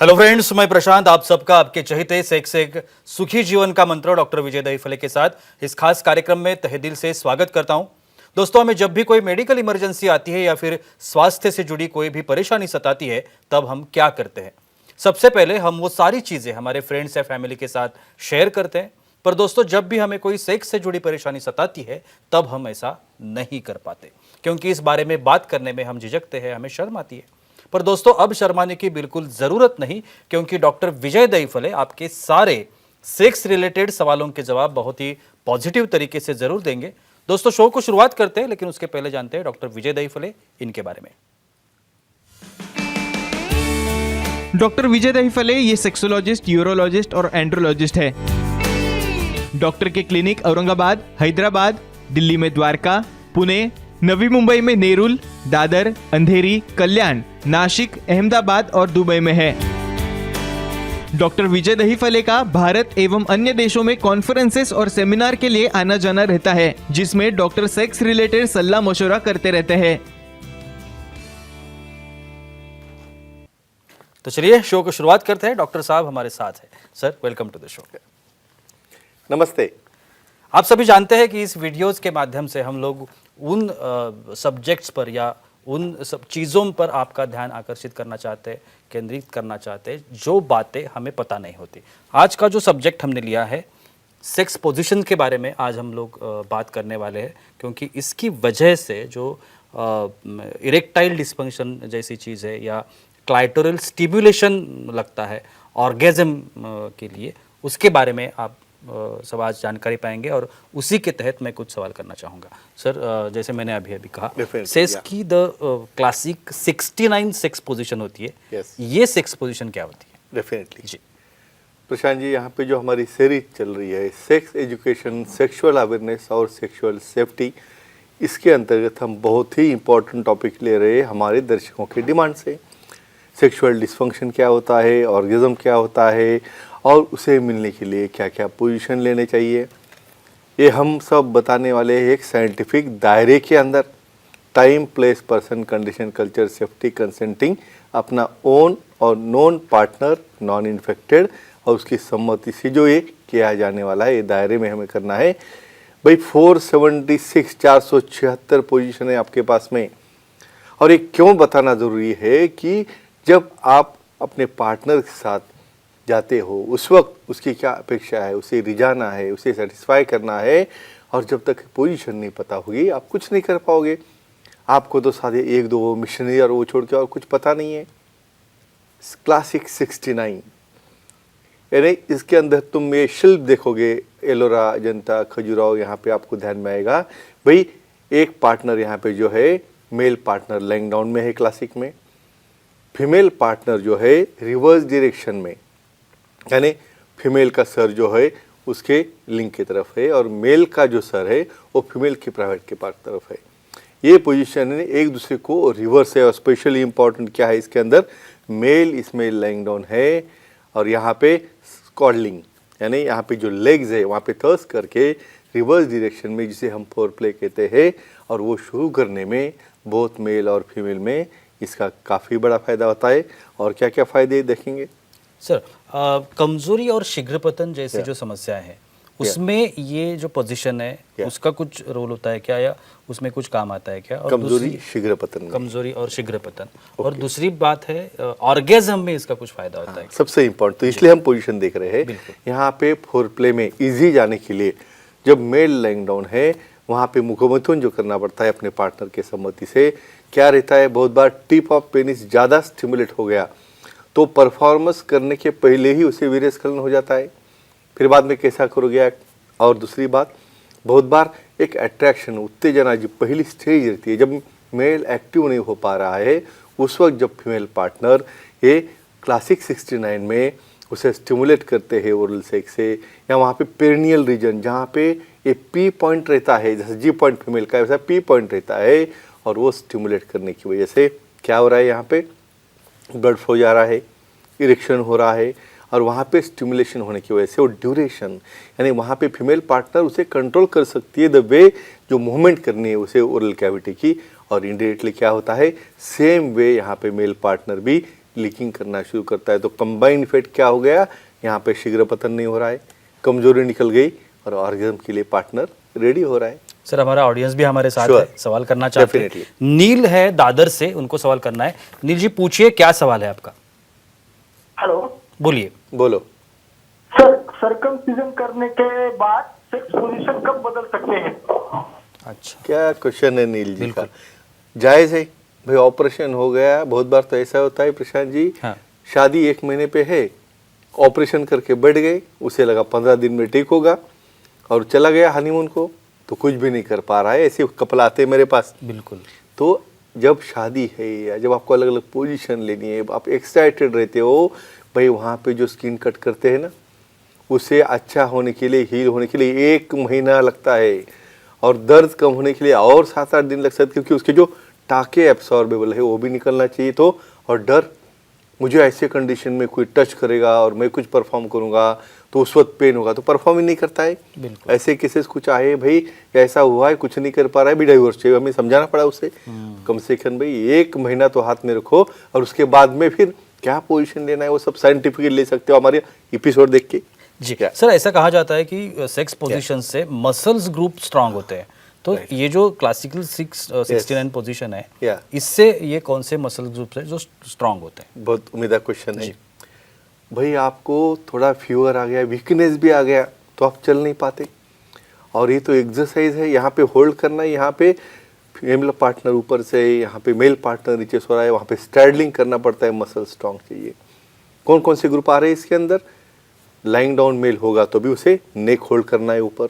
Hello friends, मैं प्रशांत आप सबका आपके चहेते सेक्स एक सुखी जीवन का मंत्र डॉक्टर विजय दहीफले के साथ इस खास कार्यक्रम में तहे दिल से स्वागत करता हूं। दोस्तों, हमें जब भी कोई मेडिकल इमरजेंसी आती है या फिर स्वास्थ्य से जुड़ी कोई भी परेशानी सताती है, तब हम क्या करते हैं? सबसे पहले हम वो सारी चीजें हमारे फ्रेंड्स या फैमिली के साथ शेयर करते हैं। पर दोस्तों, जब भी हमें कोई सेक्स से जुड़ी परेशानी सताती है, तब हम ऐसा नहीं कर पाते, क्योंकि इस बारे में बात करने में हम झिझकते हैं, हमें शर्म आती है। पर दोस्तों, अब शर्माने की बिल्कुल जरूरत नहीं, क्योंकि डॉक्टर विजय दहीफले आपके सारे सेक्स रिलेटेड सवालों के जवाब बहुत ही पॉजिटिव तरीके से जरूर देंगे। दोस्तों, शो को शुरुआत करते हैं, लेकिन उसके पहले जानते हैं डॉक्टर विजय दहीफले इनके बारे में। डॉक्टर विजय दहीफले ये सेक्सोलॉजिस्ट, यूरोलॉजिस्ट और एंड्रोलॉजिस्ट है। डॉक्टर के क्लिनिक औरंगाबाद, हैदराबाद, दिल्ली में द्वारका, पुणे, नवी मुंबई में नेरुल, दादर, अंधेरी, कल्याण, नासिक, अहमदाबाद और दुबई में है। डॉक्टर विजय दहीफले का भारत एवं अन्य देशों में कॉन्फ्रेंसेस और सेमिनार के लिए आना जाना रहता है, जिसमें डॉक्टर सेक्स रिलेटेड सलाह मशवरा करते रहते हैं। तो चलिए शो को शुरुआत करते हैं। डॉक्टर साहब हमारे साथ है। Sir, welcome to the show. नमस्ते। आप सभी जानते हैं कि इस वीडियोस के माध्यम से हम लोग उन सब्जेक्ट्स पर या उन सब चीज़ों पर आपका ध्यान आकर्षित करना चाहते हैं, केंद्रित करना चाहते हैं, जो बातें हमें पता नहीं होती। आज का जो सब्जेक्ट हमने लिया है, सेक्स पोजीशन के बारे में आज हम लोग बात करने वाले हैं, क्योंकि इसकी वजह से जो इरेक्टाइल डिस्फंक्शन जैसी चीज़ है या क्लाइटोरल स्टिमुलेशन लगता है ऑर्गेज्म के लिए, उसके बारे में आप सब आज जानकारी पाएंगे और उसी के तहत मैं कुछ सवाल करना चाहूँगा। सर, जैसे मैंने अभी कहा, सेक्स की द क्लासिक 69 सेक्स पोजीशन होती है। Yes. ये सेक्स पोजीशन क्या होती है? डेफिनेटली जी प्रशांत जी, यहाँ पे जो हमारी सीरीज चल रही है सेक्स एजुकेशन, सेक्सुअल अवेयरनेस और सेक्सुअल सेफ्टी, इसके अंतर्गत हम बहुत ही इम्पोर्टेंट टॉपिक ले रहे हैं हमारे दर्शकों की डिमांड से। सेक्सुअल डिस्फंक्शन क्या होता है, ऑर्गेज्म क्या होता है और उसे मिलने के लिए क्या क्या पोजीशन लेने चाहिए, ये हम सब बताने वाले हैं एक साइंटिफिक दायरे के अंदर। Time, place, person, condition, culture, safety, consenting, अपना ओन और नॉन पार्टनर, नॉन इन्फेक्टेड और उसकी सम्मति से जो ये किया जाने वाला है, ये दायरे में हमें करना है। भाई 476 पोजीशन है आपके पास में। और ये क्यों बताना ज़रूरी है कि जब आप अपने पार्टनर के साथ जाते हो उस वक्त उसकी क्या अपेक्षा है, उसे रिझाना है, उसे सेटिस्फाई करना है। और जब तक पोजीशन नहीं पता होगी आप कुछ नहीं कर पाओगे। आपको तो सारे एक दो मिशनरी और वो छोड़ के और कुछ पता नहीं है। क्लासिक 69 यानी इसके अंदर तुम ये शिल्प देखोगे, एलोरा, अजंता, खजुराहो, यहाँ पे आपको ध्यान में आएगा। भाई एक पार्टनर यहाँ पे जो है मेल पार्टनर लेइंग डाउन में है क्लासिक में, फीमेल पार्टनर जो है रिवर्स डायरेक्शन में, यानी फीमेल का सर जो है उसके लिंग की तरफ है और मेल का जो सर है वो फीमेल की प्राइवेट के पार्ट तरफ है। ये पोजीशन है एक दूसरे को रिवर्स है। और स्पेशली इम्पॉर्टेंट क्या है इसके अंदर, मेल इसमें लेइंग डाउन है और यहाँ पे स्कॉडलिंग, यानी यहाँ पे जो लेग्स है वहाँ पे थर्स करके रिवर्स डायरेक्शन में, जिसे हम फोर प्ले कहते हैं, और वो शुरू करने में बोथ मेल और फीमेल में इसका काफ़ी बड़ा फायदा होता है। और क्या क्या फ़ायदे देखेंगे सर। कमजोरी और शीघ्र पतन जैसी जो समस्याएं हैं, उसमें ये जो पोजीशन है उसका कुछ रोल होता है क्या, या उसमें कुछ काम आता है क्या? और कमजोरी, शीघ्र पतन में। कमजोरी और शीघ्र पतन। और दूसरी बात है, ऑर्गेज्म में इसका कुछ फायदा होता है? सबसे इम्पोर्टेंट, तो इसलिए हम पोजीशन देख रहे हैं यहाँ पे फोर प्ले में इजी जाने के लिए। जब मेल लेइंग डाउन है वहाँ पे मुखोमथुन जो करना पड़ता है अपने पार्टनर के सम्मति से, क्या रहता है, बहुत बार टिप ऑफ पेनिस ज़्यादा स्टिमुलेट हो गया तो परफॉर्मेंस करने के पहले ही उसे वीर्यस्खलन हो जाता है, फिर बाद में कैसा करोगे। और दूसरी बात, बहुत बार एक अट्रैक्शन, उत्तेजना जो पहली स्टेज रहती है, जब मेल एक्टिव नहीं हो पा रहा है, उस वक्त जब फीमेल पार्टनर ये क्लासिक 69 में उसे स्टिमुलेट करते हैं ओरल सेक्स से, या वहाँ पे पेरिनियल रीजन जहाँ पे ये पी पॉइंट रहता है, जैसे जी पॉइंट फीमेल का वैसा पी पॉइंट रहता है, और वो स्टिमुलेट करने की वजह से क्या हो रहा है, यहाँ पे ब्लड फ्लो जा रहा है, इरेक्शन हो रहा है, और वहाँ पे स्टिमुलेशन होने की वजह से वो ड्यूरेशन, यानी वहाँ पे फीमेल पार्टनर उसे कंट्रोल कर सकती है द वे जो मूवमेंट करनी है उसे ओरल कैविटी की, और इनडायरेक्टली क्या होता है, सेम वे यहाँ पे मेल पार्टनर भी लीकिंग करना शुरू करता है। तो कंबाइंड इफेक्ट क्या हो गया, यहाँ पे शीघ्र पतन नहीं हो रहा है, कमजोरी निकल गई और ऑर्गेजम के लिए पार्टनर रेडी हो रहा है। सर हमारा ऑडियंस भी हमारे साथ Sure. है, सवाल करना चाहते हैं। Definitely. नील है दादर से, उनको सवाल करना है। नील जी पूछिए, क्या सवाल है आपका? हेलो बोलिए। बोलो। सर, सर्कमसिजन करने के बाद सेक्स पोजीशन कब बदल सकते हैं? अच्छा, क्या क्वेश्चन है नील जी का, बिल्कुल। जायज है भाई। ऑपरेशन हो गया, बहुत बार तो ऐसा होता है प्रशांत जी, हाँ। शादी 1 महीने पे है, ऑपरेशन करके बैठ गए, उसे लगा 15 दिन में ठीक होगा और चला गया हनीमून को, तो कुछ भी नहीं कर पा रहा है। ऐसे कपल आते हैं मेरे पास। बिल्कुल। तो जब शादी है या जब आपको अलग अलग पोजीशन लेनी है, आप एक्साइटेड रहते हो भाई, वहाँ पे जो स्किन कट करते हैं ना, उसे अच्छा होने के लिए, हील होने के लिए 1 महीना लगता है और दर्द कम होने के लिए और 7-8 दिन लग सकते हैं, क्योंकि उसके जो टाके एब्सॉर्बेबल है वो भी निकलना चाहिए। तो और डर, मुझे ऐसे कंडीशन में कोई टच करेगा और मैं कुछ परफॉर्म करूंगा तो उस वक्त पेन होगा, तो परफॉर्म ही नहीं करता है। बिल्कुल। ऐसे केसेस कुछ आए भाई, ऐसा हुआ है, कुछ नहीं कर पा रहा है, भी डाइवोर्स चाहिए, हमें समझाना पड़ा उसे कम से कम भाई 1 महीना तो हाथ में रखो और उसके बाद में फिर क्या पोजीशन लेना है वो सब साइंटिफिकली ले सकते हो हमारे एपिसोड देख के। जी क्या? सर, ऐसा कहा जाता है कि सेक्स पोजीशन से मसल्स ग्रुप स्ट्रांग होते हैं, तो ये जो क्लासिकल 69 पोजीशन है, Yeah. इससे ये कौन से मसल ग्रुप है जो स्ट्रांग होते हैं? बहुत उम्मीदा क्वेश्चन है भाई। आपको थोड़ा फीवर आ गया, वीकनेस भी आ गया, तो आप चल नहीं पाते, और ये तो एक्सरसाइज है, यहाँ पे होल्ड करना है, यहाँ पे फीमेल पार्टनर ऊपर से, यहाँ पे मेल पार्टनर नीचे सो रहा है, वहाँ पे स्ट्रैडलिंग करना पड़ता है, मसल स्ट्रांग चाहिए। कौन कौन से ग्रुप आ रहे हैं इसके अंदर? लाइंग डाउन मेल होगा तो भी उसे नेक होल्ड करना है ऊपर,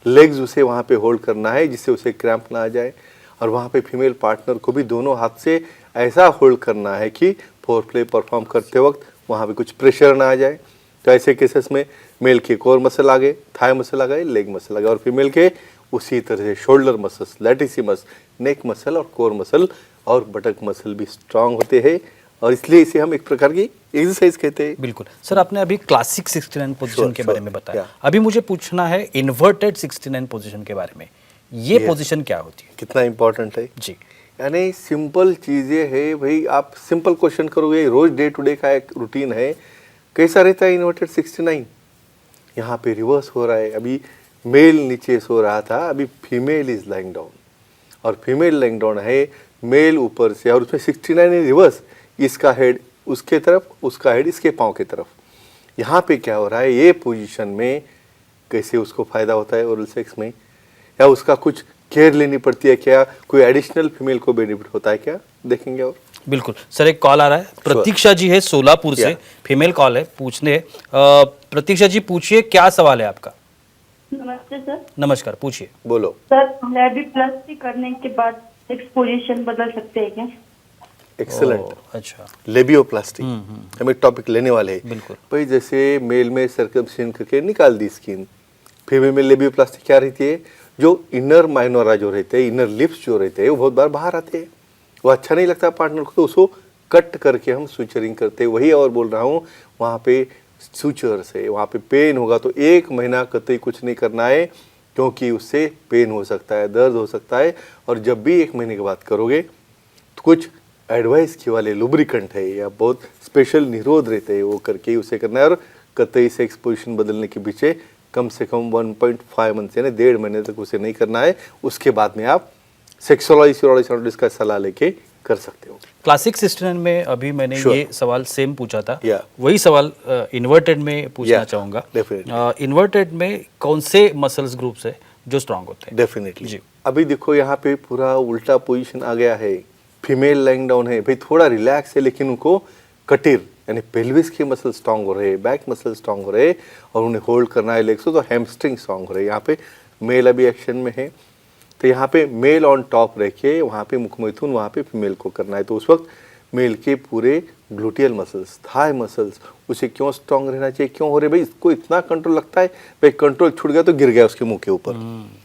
लेग्स उसे वहाँ पे होल्ड करना है जिससे उसे क्रैम्प ना आ जाए, और वहाँ पे फीमेल पार्टनर को भी दोनों हाथ से ऐसा होल्ड करना है कि फोरप्ले परफॉर्म करते वक्त वहाँ पे कुछ प्रेशर ना आ जाए। तो ऐसे केसेस में मेल के कोर मसल आ गए, थाई मसल आ गए, लेग मसल आ गए, और फीमेल के उसी तरह से शोल्डर मसल्स, लैटिसिमस, नेक मसल और कोर मसल और बटक मसल भी स्ट्रांग होते हैं, और इसलिए इसे हम एक प्रकार की एक्सरसाइज कहते हैं। बिल्कुल सर, आपने अभी क्लासिक 69 पोजीशन के बारे में बताया, Yeah. अभी मुझे पूछना है इन्वर्टेड 69 पोजीशन के बारे में। ये पोजीशन क्या होती है? कितना इंपॉर्टेंट है जी। यानी सिंपल चीज़ें है भाई, आप सिंपल क्वेश्चन करोगे, रोज डे टू डे का एक रूटीन है। कैसा रहता है इन्वर्टेड 69? यहाँ पे रिवर्स हो रहा है, अभी मेल नीचे सो रहा था, अभी फीमेल इज लाइंग डाउन, और फीमेल लाइंग डाउन है, मेल ऊपर से, और उसमें 69 है रिवर्स, इसका हेड उसके तरफ, उसका हेड इसके पाँव के तरफ। यहाँ पे क्या हो रहा है, ये पोजीशन में कैसे उसको फायदा होता है ओरल सेक्स में, या उसका कुछ केयर लेनी पड़ती है क्या, कोई एडिशनल फीमेल को बेनिफिट होता है क्या, देखेंगे। और बिल्कुल सर, एक कॉल आ रहा है, प्रतीक्षा जी है सोलापुर से, Yeah. फीमेल कॉल है, पूछने प्रतीक्षा जी पूछिए, क्या सवाल है आपका? नमस्ते सर। नमस्कार, पूछिए। बोलो। सर, लेबिप्लास्टी करने के बाद सेक्स पोजीशन बदल सकते हैं क्या? एक्सेलेंट। अच्छा, लेबियोप्लास्टी हम एक टॉपिक लेने वाले हैं। बिल्कुल। भाई जैसे मेल में सर्कमसिजन करके निकाल दी स्किन, फीमेल में लेबियोप्लास्टी क्या रहती है, जो इनर माइनोरा जो रहते हैं, इनर लिप्स जो रहते हैं, वो बहुत बार बाहर आते हैं, वो अच्छा नहीं लगता पार्टनर को, तो उसको कट करके हम सुचरिंग करते हैं। वही और बोल रहा हूँ, वहाँ पे सुचर से वहाँ पे पेन होगा तो 1 महीना कतई कुछ नहीं करना है, क्योंकि उससे पेन हो सकता है, दर्द हो सकता है, और जब भी 1 महीने के बाद करोगे तो कुछ एडवाइस की वाले लुब्रिकेंट है या बहुत स्पेशल निरोध रहते हैं, वो करके ही उसे करना है। और कतई सेक्स पोजीशन बदलने के पीछे कम से कम 1.5 मंथ यानी 1.5 महीने तक उसे नहीं करना है। उसके बाद में आप सेक्सोलॉजिस्ट का सलाह लेके कर सकते हो। क्लासिक 69 में अभी मैंने Sure. ये सवाल सेम पूछा था, Yeah. वही सवाल इन्वर्टेड में पूछना Yeah, चाहूंगा। definitely. इन्वर्टेड में कौन से मसल्स ग्रुप्स है जो स्ट्रांग होते हैं? डेफिनेटली जी। अभी देखो यहाँ पे पूरा उल्टा पोजीशन आ गया है, फीमेल लाइंग डाउन है, भाई थोड़ा रिलैक्स है, लेकिन उनको कटिर यानी पेल्विस के मसल स्ट्रांग हो रहे हैं, बैक मसल स्ट्रांग हो रहे हैं, और उन्हें होल्ड करना है लेग्स को, तो हैमस्ट्रिंग स्ट्रांग हो रहे हैं। यहाँ पे मेल अभी एक्शन में है, तो यहाँ पे मेल ऑन टॉप रह के वहाँ पे मुखमैथुन वहाँ पे फीमेल को करना है, तो उस वक्त मेल के पूरे ग्लूटियल मसल्स, थाई मसल्स, उसे क्यों स्ट्रांग रहना चाहिए, क्यों हो रहे भाई, इसको इतना कंट्रोल लगता है, भाई कंट्रोल छूट गया तो गिर गया उसके मुंह के ऊपर,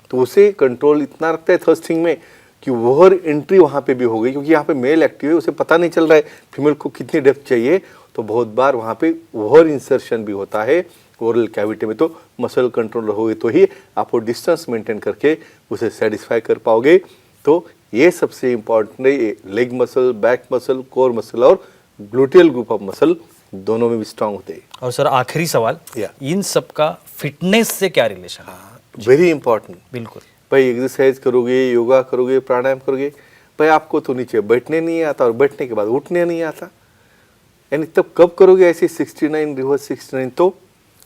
तो उसे कंट्रोल इतना रखता है थर्स्टिंग में कि ओवर एंट्री वहाँ पे भी हो गई, क्योंकि यहाँ पे मेल एक्टिव है, उसे पता नहीं चल रहा है फीमेल को कितनी डेप्थ चाहिए, तो बहुत बार वहाँ पे ओवर इंसर्शन भी होता है ओरल कैविटी में। तो मसल कंट्रोल रहोगे तो ही आप वो डिस्टेंस मेंटेन करके उसे सेटिस्फाई कर पाओगे। तो ये सबसे इम्पॉर्टेंट है, leg muscle, back muscle, core muscle और ग्लूटियल ग्रुप ऑफ मसल दोनों में भी स्ट्रांग होते हैं। और सर आखिरी सवाल, या। इन सब का फिटनेस से क्या रिलेशन है? Very important. बिल्कुल। भाई एक्सरसाइज करोगे, योगा करोगे, प्राणायाम करोगे, भाई आपको तो नीचे बैठने नहीं आता और बैठने के बाद उठने नहीं आता, यानी तब कब करोगे ऐसे 69 रिवर्स 69? तो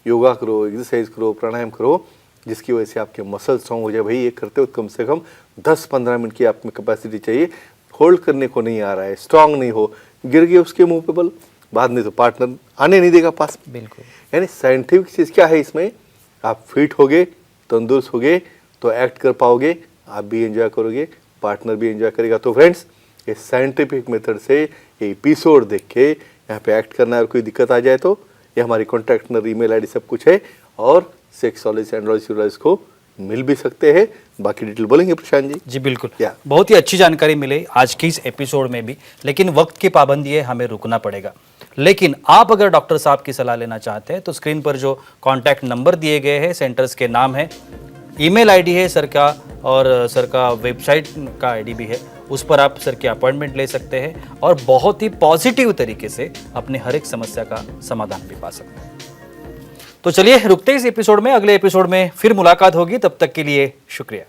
योगा करो, एक्सरसाइज करो, प्राणायाम करो, जिसकी वजह से आपके मसल स्ट्रॉन्ग हो जाए। भाई ये करते हो कम से कम 10-15 मिनट की आप में कैपेसिटी चाहिए। होल्ड करने को नहीं आ रहा है, स्ट्रांग नहीं हो, गिर गए उसके मुंह पे बल, बाद में तो पार्टनर आने नहीं देगा पास। बिल्कुल। यानी साइंटिफिक चीज़ क्या है इसमें, आप फिट होगे, तंदुरुस्त होगे तो एक्ट कर पाओगे, आप भी एंजॉय करोगे, पार्टनर भी एंजॉय करेगा। तो फ्रेंड्स, ये साइंटिफिक मेथड से ये एपिसोड देख के यहाँ पे एक्ट करना है, और कोई दिक्कत आ जाए तो ये हमारी कॉन्टैक्ट नंबर, ईमेल आईडी सब कुछ है, और सेक्सोलॉजिस्ट एंड्रोलॉजिस्ट को मिल भी सकते हैं। बाकी डिटेल बोलेंगे प्रशांत जी। जी बिल्कुल। या। बहुत ही अच्छी जानकारी मिली आज की इस एपिसोड में भी, लेकिन वक्त की पाबंदी है, हमें रुकना पड़ेगा। लेकिन आप अगर डॉक्टर साहब की सलाह लेना चाहते हैं तो स्क्रीन पर जो कॉन्टैक्ट नंबर दिए गए हैं, सेंटर्स के नाम है, ईमेल आईडी है सर का, और सर का वेबसाइट का आईडी भी है, उस पर आप सर की अपॉइंटमेंट ले सकते हैं और बहुत ही पॉजिटिव तरीके से अपने हर एक समस्या का समाधान भी पा सकते हैं। तो चलिए रुकते इस एपिसोड में, अगले एपिसोड में फिर मुलाकात होगी, तब तक के लिए शुक्रिया।